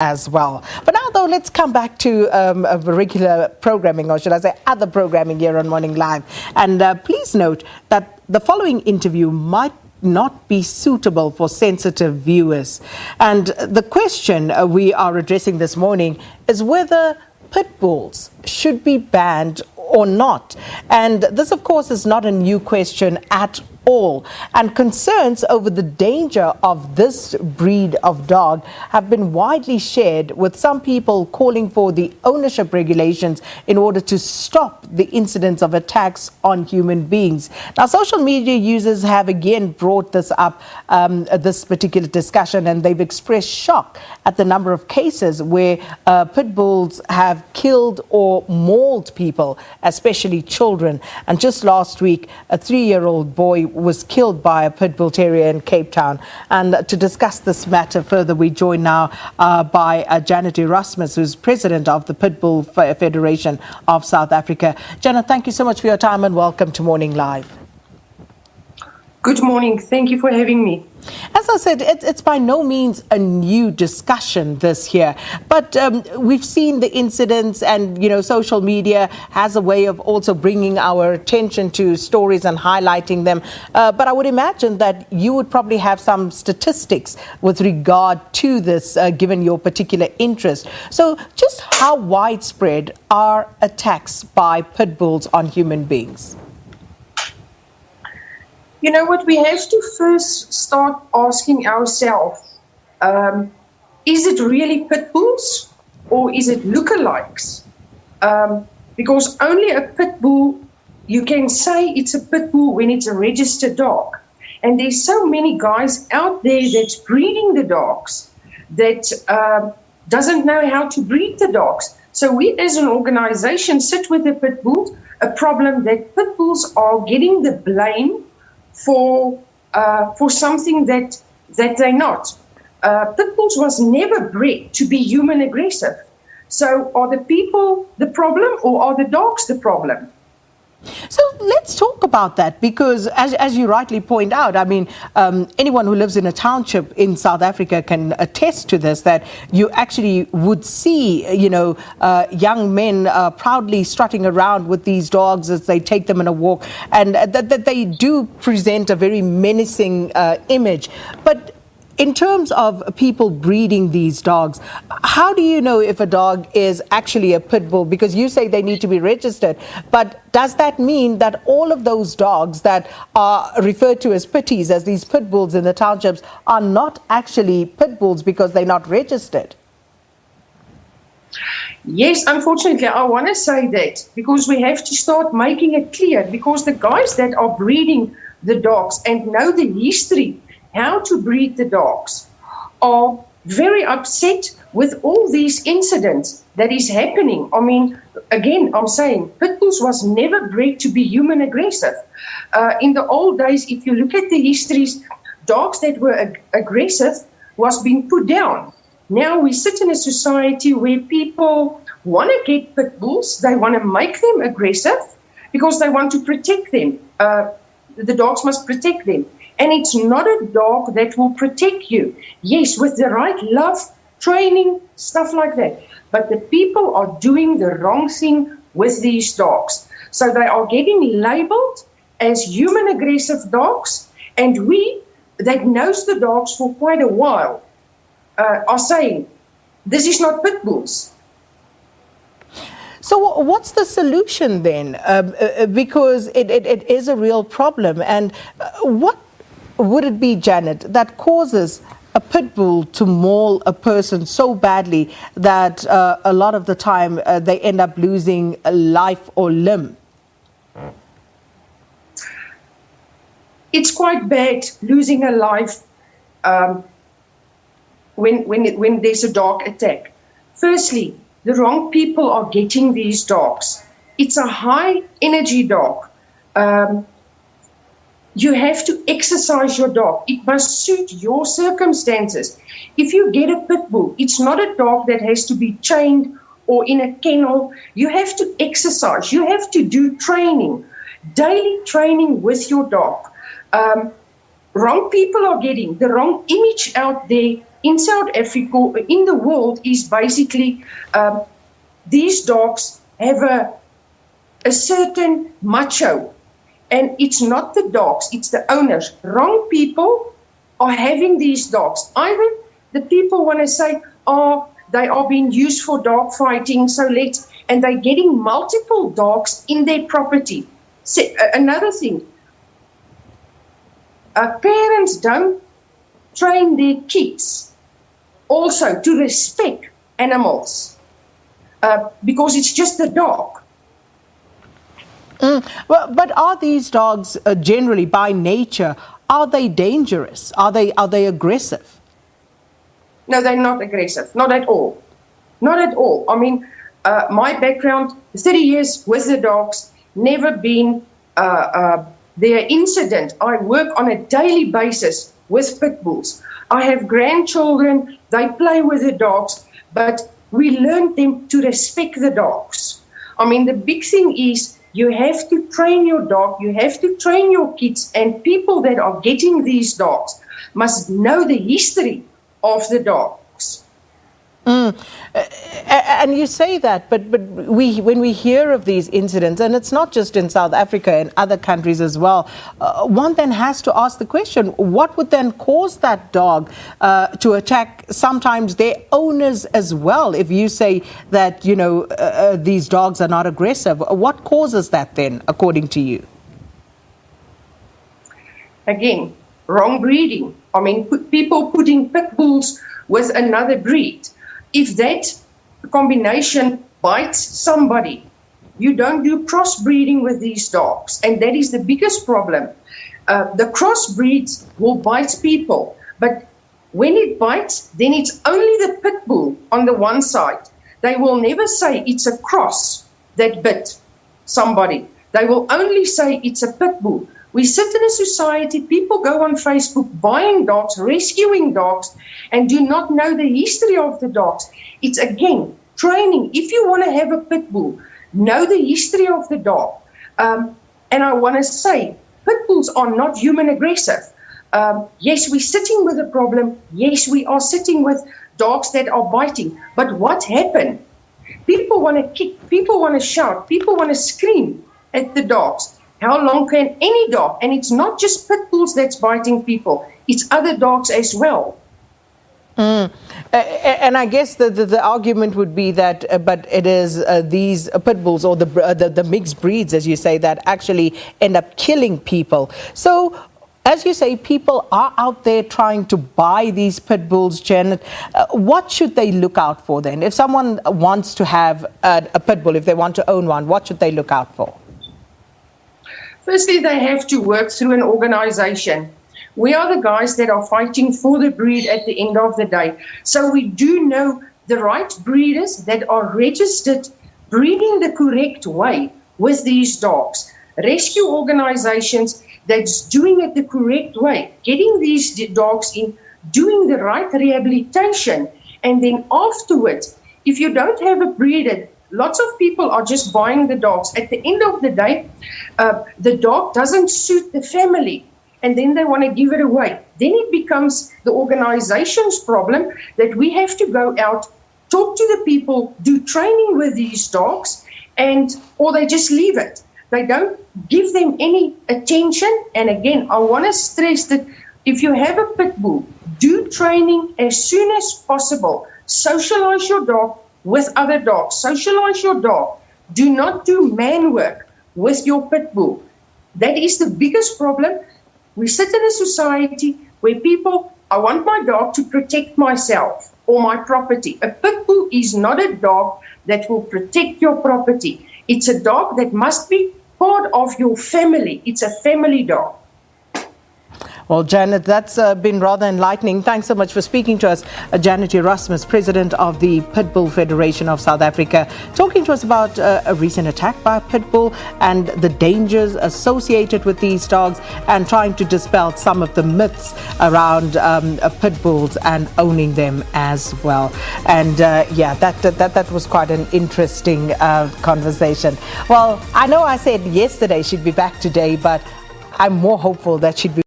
as well. But now, though, let's come back to regular programming, or should I say other programming here on Morning Live. And please note that the following interview might not be suitable for sensitive viewers. And the question we are addressing this morning is whether pit bulls should be banned or not. And this, of course, is not a new question at all. And concerns over the danger of this breed of dog have been widely shared, with some people calling for the ownership regulations in order to stop the incidents of attacks on human beings. Now, social media users have again brought this up, this particular discussion, and they've expressed shock at the number of cases where pit bulls have killed or mauled people, especially children. And just last week, a 3-year-old boy was killed by a pit bull terrier in Cape Town. And to discuss this matter further, we join now by Janet Erasmus, who's president of the Pit Bull Federation of South Africa. Janet, thank you so much for your time and welcome to Morning Live. Good morning. Thank you for having me. As I said, it's by no means a new discussion this here, but we've seen the incidents, and, you know, social media has a way of also bringing our attention to stories and highlighting them. But I would imagine that you would probably have some statistics with regard to this, given your particular interest. So just how widespread are attacks by pit bulls on human beings? You know what, we have to first start asking ourselves, is it really pit bulls or is it lookalikes? Because only a pit bull, you can say it's a pit bull when it's a registered dog. And there's so many guys out there that's breeding the dogs that doesn't know how to breed the dogs. So we as an organization sit with the pit bulls, a problem that pit bulls are getting the blame for something that they're not. Pit bulls was never bred to be human aggressive. So are the people the problem or are the dogs the problem? So let's talk about that, because as you rightly point out, I mean, anyone who lives in a township in South Africa can attest to this, that you actually would see, you know, young men proudly strutting around with these dogs as they take them on a walk, and that they do present a very menacing image. But in terms of people breeding these dogs, how do you know if a dog is actually a pit bull? Because you say they need to be registered, but does that mean that all of those dogs that are referred to as pitties, as these pit bulls in the townships, are not actually pit bulls because they're not registered? Yes, unfortunately, I want to say that because we have to start making it clear, because the guys that are breeding the dogs and know the history how to breed the dogs are very upset with all these incidents that is happening. I mean, again, I'm saying pit bulls was never bred to be human aggressive. In the old days, if you look at the histories, dogs that were aggressive was being put down. Now we sit in a society where people want to get pit bulls, they want to make them aggressive because they want to protect them. The dogs must protect them. And it's not a dog that will protect you. Yes, with the right love, training, stuff like that. But the people are doing the wrong thing with these dogs. So they are getting labeled as human aggressive dogs. And we, that knows the dogs for quite a while, are saying, this is not pit bulls. So what's the solution then? Because it is a real problem. And what would it be, Janet, that causes a pit bull to maul a person so badly that a lot of the time they end up losing a life or limb? It's quite bad losing a life when there's a dog attack. Firstly, the wrong people are getting these dogs. It's a high energy dog. You have to exercise your dog. It must suit your circumstances. If you get a pit bull, it's not a dog that has to be chained or in a kennel. You have to exercise. You have to do training, daily training with your dog. Wrong people are getting the wrong image out there in South Africa, in the world, is basically these dogs have a certain macho. And it's not the dogs, it's the owners. Wrong people are having these dogs. Either the people want to say, oh, they are being used for dog fighting, and they're getting multiple dogs in their property. So, another thing, parents don't train their kids also to respect animals because it's just a dog. Well, but are these dogs generally, by nature, are they dangerous? Are they aggressive? No, they're not aggressive. Not at all. Not at all. I mean, my background, 30 years with the dogs, never been their incident. I work on a daily basis with pit bulls. I have grandchildren, they play with the dogs, but we learn them to respect the dogs. I mean, the big thing is, you have to train your dog, you have to train your kids, and people that are getting these dogs must know the history of the dogs. And you say that, but when we hear of these incidents, and it's not just in South Africa, in other countries as well, one then has to ask the question, what would then cause that dog to attack sometimes their owners as well? If you say that, these dogs are not aggressive, what causes that then, according to you? Again, wrong breeding. I mean, people putting pit bulls with another breed. If that combination bites somebody, you don't do crossbreeding with these dogs. And that is the biggest problem. The crossbreeds will bite people. But when it bites, then it's only the pit bull on the one side. They will never say it's a cross that bit somebody. They will only say it's a pit bull. We sit in a society, people go on Facebook buying dogs, rescuing dogs, and do not know the history of the dogs. It's, again, training. If you want to have a pit bull, know the history of the dog. And I want to say, pit bulls are not human aggressive. Yes, we're sitting with a problem. Yes, we are sitting with dogs that are biting. But what happened? People want to kick, people want to shout, people want to scream at the dogs. How long can any dog, and it's not just pit bulls that's biting people, it's other dogs as well. And I guess the argument would be that, but it is these pit bulls or the mixed breeds, as you say, that actually end up killing people. So, as you say, people are out there trying to buy these pit bulls, Janet. What should they look out for then? If someone wants to have a pit bull, if they want to own one, what should they look out for? Firstly, they have to work through an organization. We are the guys that are fighting for the breed at the end of the day. So we do know the right breeders that are registered, breeding the correct way with these dogs. Rescue organizations that's doing it the correct way, getting these dogs in, doing the right rehabilitation. And then afterwards, if you don't have a breeder, lots of people are just buying the dogs. At the end of the day, the dog doesn't suit the family, and then they want to give it away. Then it becomes the organization's problem that we have to go out, talk to the people, do training with these dogs, or they just leave it. They don't give them any attention. And again, I want to stress that if you have a pit bull, do training as soon as possible. Socialize your dog with other dogs. Socialize your dog. Do not do man work with your pit bull. That is the biggest problem. We sit in a society where people, I want my dog to protect myself or my property. A pit bull is not a dog that will protect your property. It's a dog that must be part of your family. It's a family dog. Well, Janet, that's been rather enlightening. Thanks so much for speaking to us. Janet Erasmus, President of the Pit Bull Federation of South Africa, talking to us about a recent attack by a pit bull and the dangers associated with these dogs, and trying to dispel some of the myths around pit bulls and owning them as well. And that was quite an interesting conversation. Well, I know I said yesterday she'd be back today, but I'm more hopeful that she'd be